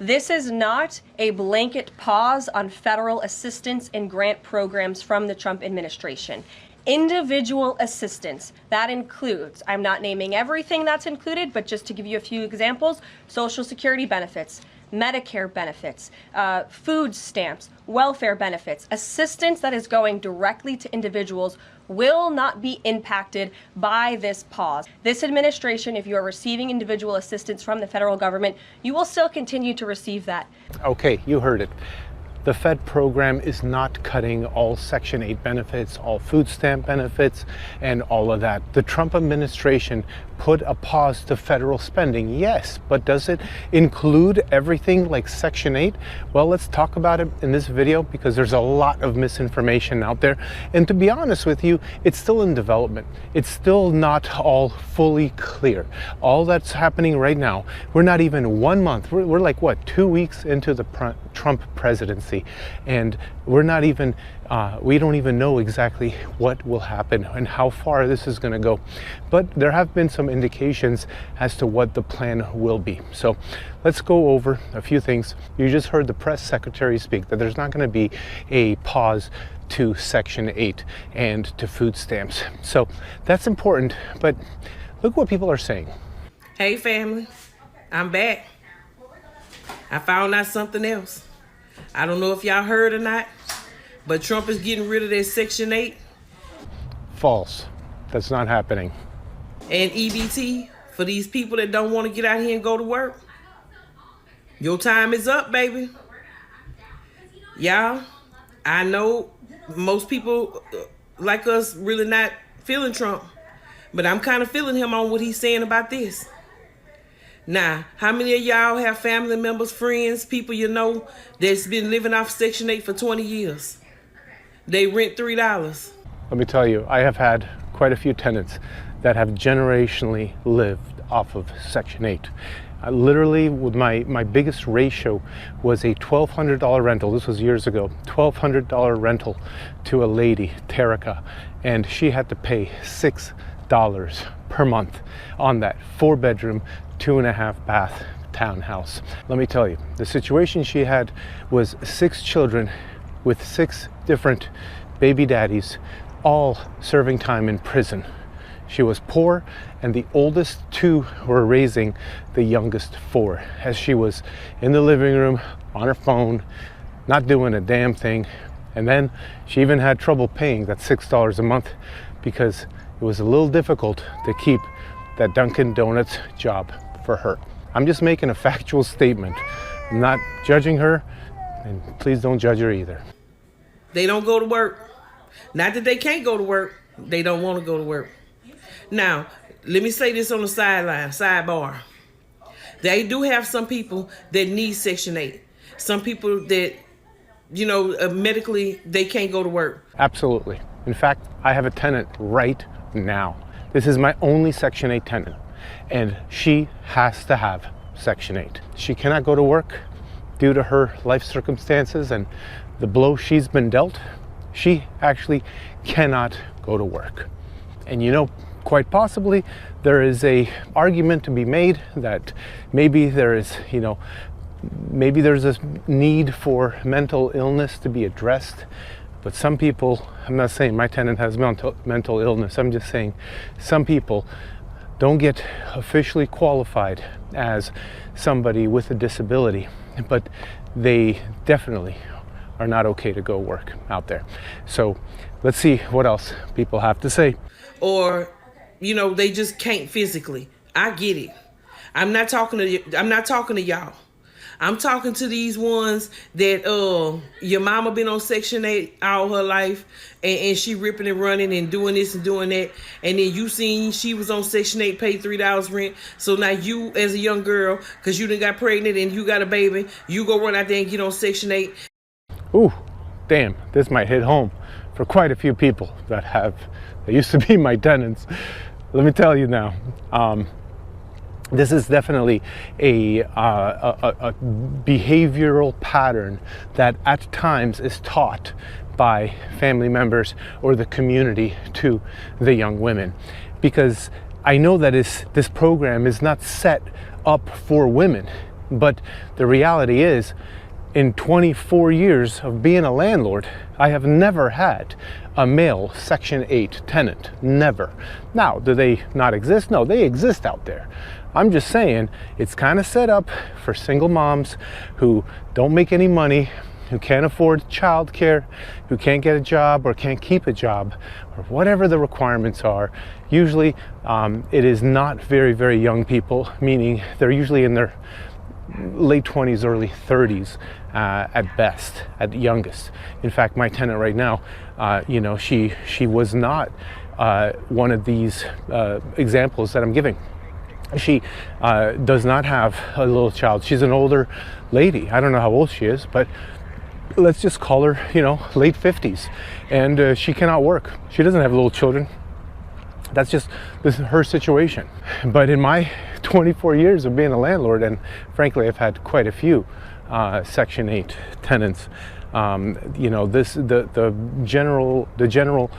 This is not a blanket pause on federal assistance and grant programs from the Trump administration. Individual assistance, that includes, I'm not naming everything that's included, but just to give you a few examples, Social Security benefits, Medicare benefits, food stamps, welfare benefits, assistance that is going directly to individuals will not be impacted by this pause. This administration, if you are receiving individual assistance from the federal government, you will still continue to receive that. Okay, you heard it. The Fed program is not cutting all Section 8 benefits, all food stamp benefits, and all of that. The Trump administration put a pause to federal spending, yes, but does it include everything like Section 8? Well, let's talk about it in this video because there's a lot of misinformation out there. And to be honest with you, it's still in development. It's still not all fully clear. All that's happening right now, we're not even 1 month, we're like what, 2 weeks into the Trump presidency, and we're not even we don't even know exactly what will happen and how far this is going to go, but there have been some indications as to what the plan will be. So let's go over a few things. You just heard the press secretary speak that there's not going to be a pause to Section 8 and to food stamps, so that's important. But look what people are saying. Hey family, I'm back. I found out something else. I don't know if y'all heard or not, but Trump is getting rid of that Section 8. False. That's not happening. And EBT for these people that don't want to get out here and go to work. Your time is up, baby. Y'all, I know most people like us really not feeling Trump, but I'm kind of feeling him on what he's saying about this. Now, how many of y'all have family members, friends, people you know that's been living off Section 8 for 20 years? They rent $3. Let me tell you, I have had quite a few tenants that have generationally lived off of Section 8. Literally, with my biggest ratio was a $1,200 rental. This was years ago. $1,200 rental to a lady, Terica, and she had to pay $6 per month on that 4-bedroom, 2.5 bath townhouse. Let me tell you, the situation she had was 6 children with 6 different baby daddies, all serving time in prison. She was poor, and the oldest 2 were raising the youngest 4, as she was in the living room on her phone, not doing a damn thing. And then she even had trouble paying that $6 a month because it was a little difficult to keep that Dunkin' Donuts job for her. I'm just making a factual statement. I'm not judging her, and please don't judge her either. They don't go to work. Not that they can't go to work. They don't want to go to work. Now, let me say this on the sidebar. They do have some people that need Section 8. Some people that, you know, medically, they can't go to work. Absolutely. In fact, I have a tenant right now. This is my only Section 8 tenant, and she has to have Section 8. She cannot go to work due to her life circumstances and the blow she's been dealt. She actually cannot go to work. And you know, quite possibly, there is a argument to be made that maybe there is, you know, maybe there's a need for mental illness to be addressed. But some people, I'm not saying my tenant has mental illness, I'm just saying some people don't get officially qualified as somebody with a disability, but they definitely are not okay to go work out there. So let's see what else people have to say. Or, you know, they just can't physically. I get it. I'm not talking to y'all. I'm talking to these ones that your mama been on Section 8 all her life, and she ripping and running and doing this and doing that, and then you seen she was on Section 8, paid $3 rent. So now you, as a young girl, because you done got pregnant and you got a baby, you go run out there and get on Section 8. Ooh, damn, this might hit home for quite a few people that used to be my tenants. Let me tell you now, this is definitely a behavioral pattern that at times is taught by family members or the community to the young women. Because I know that this program is not set up for women. But the reality is, in 24 years of being a landlord, I have never had a male Section 8 tenant. Never. Now, do they not exist? No, they exist out there. I'm just saying it's kind of set up for single moms who don't make any money, who can't afford childcare, who can't get a job or can't keep a job, or whatever the requirements are. Usually it is not very, very young people, meaning they're usually in their late 20s, early 30s at best, at the youngest. In fact, my tenant right now, she was not one of these examples that I'm giving. She does not have a little child. She's an older lady. I don't know how old she is, but let's just call her, late 50s. And she cannot work. She doesn't have little children. This is her situation. But in my 24 years of being a landlord, and frankly, I've had quite a few Section 8 tenants. The general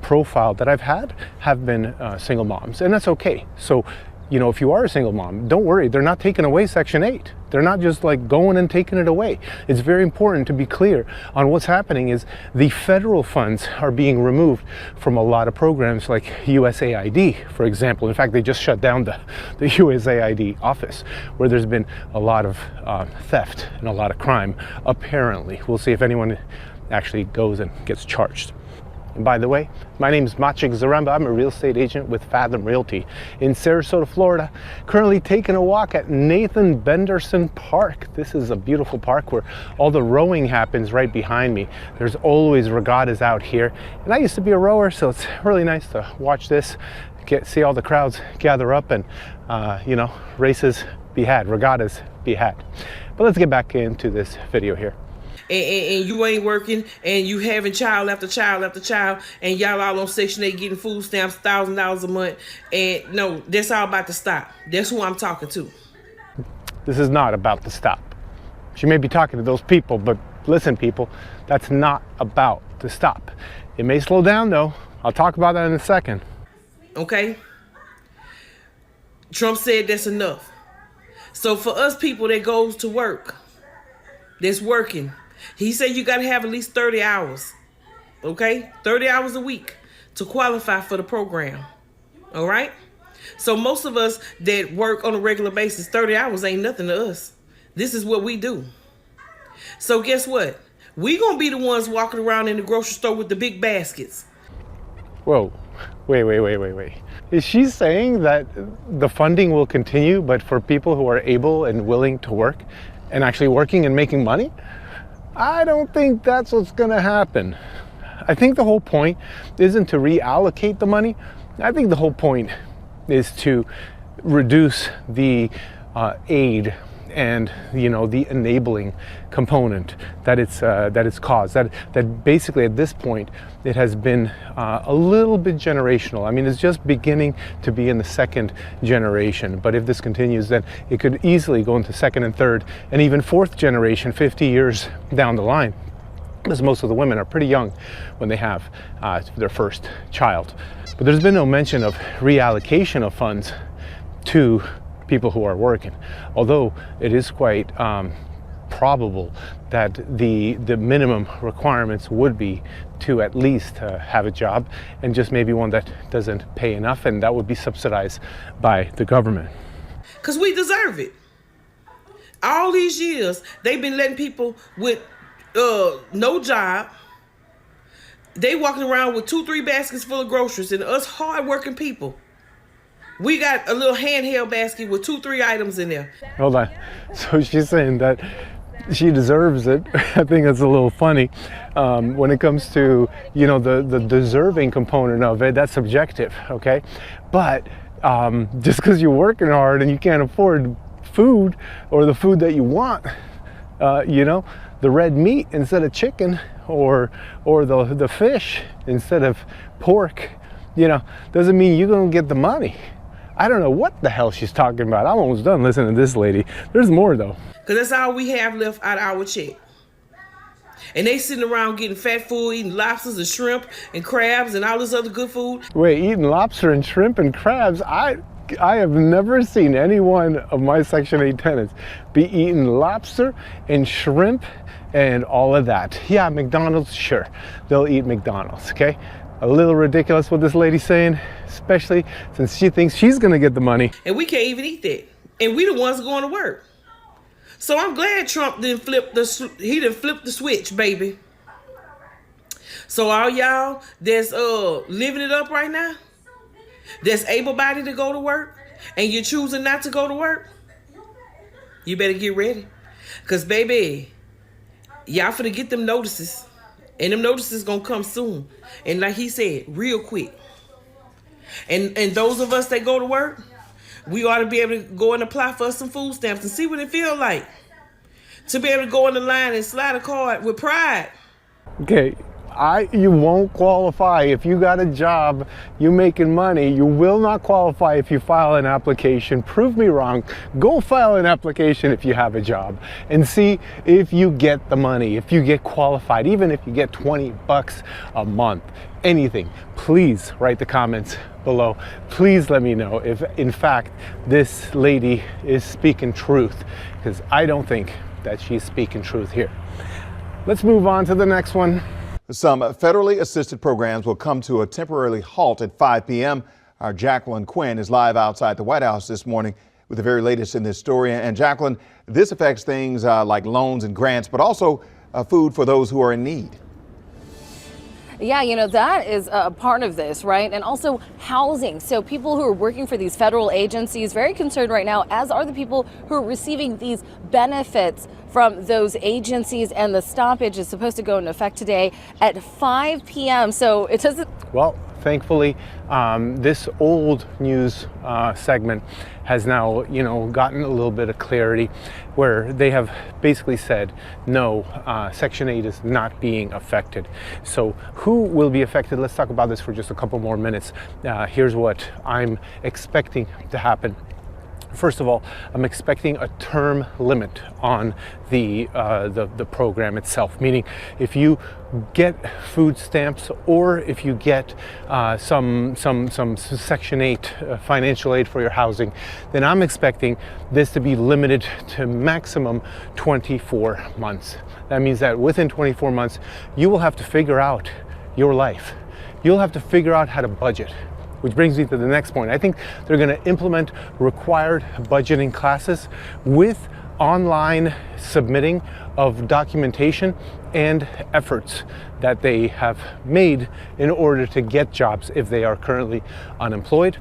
profile that I've had have been single moms, and that's okay. So, if you are a single mom, don't worry, they're not taking away Section 8. They're not just like going and taking it away. It's very important to be clear on what's happening is the federal funds are being removed from a lot of programs like USAID, for example. In fact, they just shut down the USAID office where there's been a lot of theft and a lot of crime, apparently. We'll see if anyone actually goes and gets charged. And by the way, my name is Maciek Zaremba. I'm a real estate agent with Fathom Realty in Sarasota, Florida. Currently taking a walk at Nathan Benderson Park. This is a beautiful park where all the rowing happens right behind me. There's always regattas out here. And I used to be a rower, so it's really nice to watch this, see all the crowds gather up and, races be had, regattas be had. But let's get back into this video here. And you ain't working, and you having child after child after child, and y'all all on Section 8 getting food stamps, $1,000 a month, and no, that's all about to stop. That's who I'm talking to. This is not about to stop. She may be talking to those people, but listen, people, that's not about to stop. It may slow down, though. I'll talk about that in a second. Okay? Trump said that's enough. So for us people that goes to work, that's working, he said you got to have at least 30 hours, okay? 30 hours a week to qualify for the program, all right? So most of us that work on a regular basis, 30 hours ain't nothing to us. This is what we do. So guess what? We going to be the ones walking around in the grocery store with the big baskets. Whoa, wait. Is she saying that the funding will continue, but for people who are able and willing to work and actually working and making money? I don't think that's what's going to happen. I think the whole point isn't to reallocate the money. I think the whole point is to reduce the aid and the enabling component that it's caused. That basically at this point it has been a little bit generational. I mean, it's just beginning to be in the second generation. But if this continues, then it could easily go into second and third and even fourth generation 50 years down the line, because most of the women are pretty young when they have their first child. But there's been no mention of reallocation of funds to people who are working, although it is quite probable that the minimum requirements would be to at least have a job, and just maybe one that doesn't pay enough, and that would be subsidized by the government. Because we deserve it. All these years, they've been letting people with no job. They walking around with 2-3 baskets full of groceries, and us hard-working people, we got a little handheld basket with 2-3 items in there. Hold on. So she's saying that she deserves it. I think that's a little funny. When it comes to, the deserving component of it, that's subjective, okay? But just because you're working hard and you can't afford food or the food that you want, the red meat instead of chicken or the fish instead of pork, doesn't mean you're going to get the money. I don't know what the hell she's talking about. I'm almost done listening to this lady. There's more though. Because that's all we have left out of our check. And they sitting around getting fat food, eating lobsters and shrimp and crabs and all this other good food. Wait, eating lobster and shrimp and crabs? I have never seen any one of my Section 8 tenants be eating lobster and shrimp and all of that. Yeah, McDonald's, sure, they'll eat McDonald's, okay? A little ridiculous what this lady's saying, especially since she thinks she's gonna get the money. And we can't even eat that. And we the ones going to work. So I'm glad Trump didn't flip the switch, baby. So all y'all that's living it up right now, that's able-bodied to go to work, and you're choosing not to go to work, you better get ready. Because, baby, y'all finna get them notices. And them notices gonna come soon. And like he said, real quick. And those of us that go to work, we ought to be able to go and apply for some food stamps and see what it feel like. To be able to go in the line and slide a card with pride. Okay, you won't qualify if you got a job, you making money. You will not qualify if you file an application. Prove me wrong. Go file an application if you have a job and see if you get the money, if you get qualified, even if you get 20 bucks a month, anything. Please write the comments below. Please let me know if in fact this lady is speaking truth, because I don't think that she's speaking truth here. Let's move on to the next one. Some federally assisted programs will come to a temporary halt at 5 p.m. Our Jacqueline Quinn is live outside the White House this morning with the very latest in this story. And Jacqueline, this affects things like loans and grants, but also food for those who are in need. Yeah, you know, that is a part of this, right? And also housing. So people who are working for these federal agencies, very concerned right now, as are the people who are receiving these benefits from those agencies. And the stoppage is supposed to go into effect today at 5 p.m. So it doesn't. Well, thankfully, this old news segment has now, gotten a little bit of clarity, where they have basically said, no, Section 8 is not being affected. So who will be affected? Let's talk about this for just a couple more minutes. Here's what I'm expecting to happen. First of all, I'm expecting a term limit on the program itself, meaning if you get food stamps or if you get some Section 8 financial aid for your housing, then I'm expecting this to be limited to maximum 24 months. That means that within 24 months, you will have to figure out your life. You'll have to figure out how to budget. Which brings me to the next point. I think they're going to implement required budgeting classes with online submitting of documentation and efforts that they have made in order to get jobs if they are currently unemployed.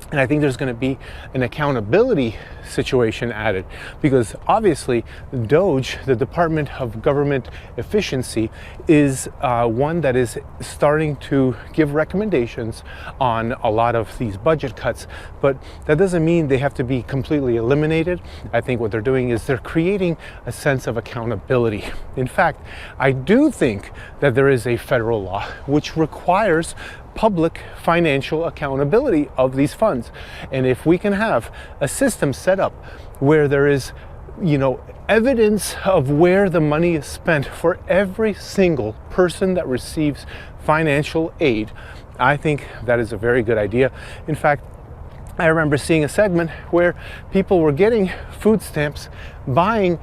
And I think there's going to be an accountability situation added, because obviously DOGE, the Department of Government Efficiency, is one that is starting to give recommendations on a lot of these budget cuts, but that doesn't mean they have to be completely eliminated. I think what they're doing is they're creating a sense of accountability. In fact, I do think that there is a federal law which requires public financial accountability of these funds. And if we can have a system set up where there is, evidence of where the money is spent for every single person that receives financial aid, I think that is a very good idea. In fact, I remember seeing a segment where people were getting food stamps, buying,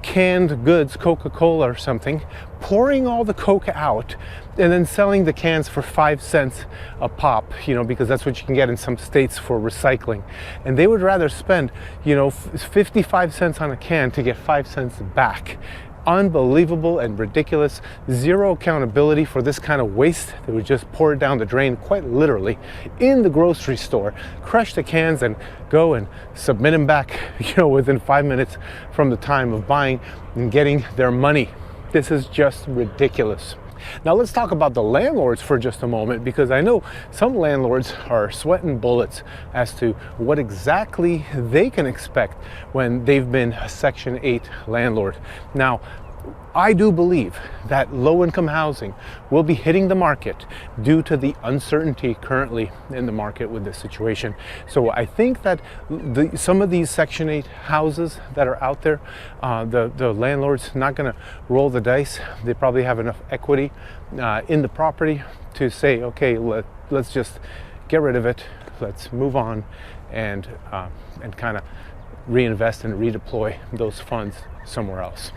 canned goods, Coca-Cola or something, pouring all the Coca out, and then selling the cans for 5 cents a pop, because that's what you can get in some states for recycling. And they would rather spend, 55 cents on a can to get 5 cents back. Unbelievable and ridiculous. Zero accountability for this kind of waste. They would just pour it down the drain, quite literally, in the grocery store, crush the cans and go and submit them back, within 5 minutes from the time of buying and getting their money. This is just ridiculous. Now let's talk about the landlords for just a moment, because I know some landlords are sweating bullets as to what exactly they can expect when they've been a Section 8 landlord. Now, I do believe that low-income housing will be hitting the market due to the uncertainty currently in the market with this situation. So I think that some of these Section 8 houses that are out there, the landlord's not going to roll the dice. They probably have enough equity in the property to say, okay, let's just get rid of it. Let's move on and kind of reinvest and redeploy those funds somewhere else.